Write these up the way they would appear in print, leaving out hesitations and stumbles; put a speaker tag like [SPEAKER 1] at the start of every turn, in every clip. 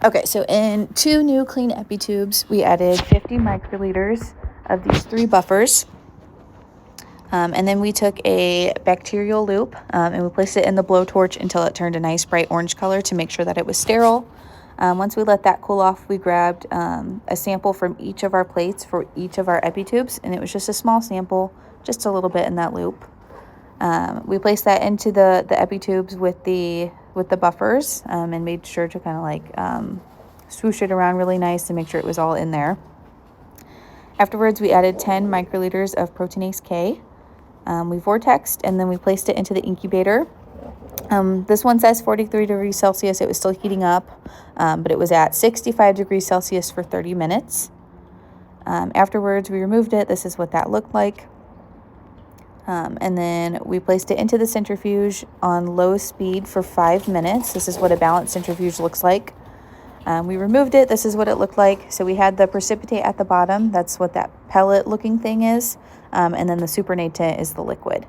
[SPEAKER 1] Okay, so in 2 new clean epi tubes, we added 50 microliters of these 3 buffers. And then we took a bacterial loop and we placed it in the blowtorch until it turned a nice bright orange color to make sure that it was sterile. Once we let that cool off, we grabbed a sample from each of our plates for each of our epi tubes, and it was just a small sample, just a little bit in that loop. We placed that into the epi tubes with the buffers and made sure to kind of like swoosh it around really nice to make sure it was all in there. Afterwards, we added 10 microliters of proteinase K. We vortexed and then we placed it into the incubator. This one says 43 degrees Celsius. It was still heating up, but it was at 65 degrees Celsius for 30 minutes. Afterwards, we removed it. This is what that looked like. And then we placed it into the centrifuge on low speed for 5 minutes. This is what a balanced centrifuge looks like. We removed it. This is what it looked like. So we had the precipitate at the bottom. That's what that pellet looking thing is. And then the supernatant is the liquid.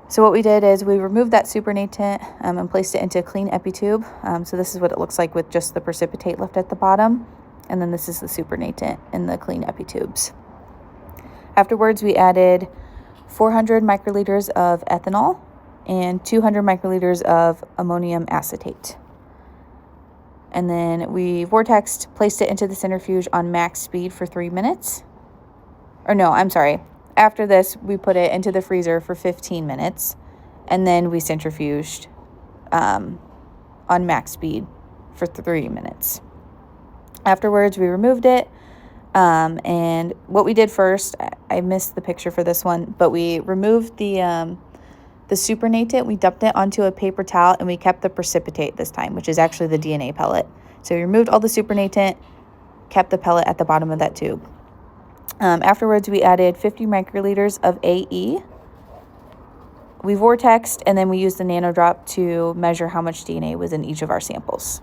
[SPEAKER 1] So what we did is we removed that supernatant and placed it into a clean epi tube. So this is what it looks like with just the precipitate left at the bottom. And then this is the supernatant in the clean epi tubes. Afterwards, we added 400 microliters of ethanol and 200 microliters of ammonium acetate. And then we vortexed, placed it into the centrifuge on max speed for 3 minutes. Or no, I'm sorry. After this, we put it into the freezer for 15 minutes. And then we centrifuged on max speed for 3 minutes. Afterwards, we removed it. And what we did first, I missed the picture for this one, but we removed the supernatant. We dumped it onto a paper towel and we kept the precipitate this time, which is actually the DNA pellet. So we removed all the supernatant, kept the pellet at the bottom of that tube. Afterwards, we added 50 microliters of AE. We vortexed and then we used the nanodrop to measure how much DNA was in each of our samples.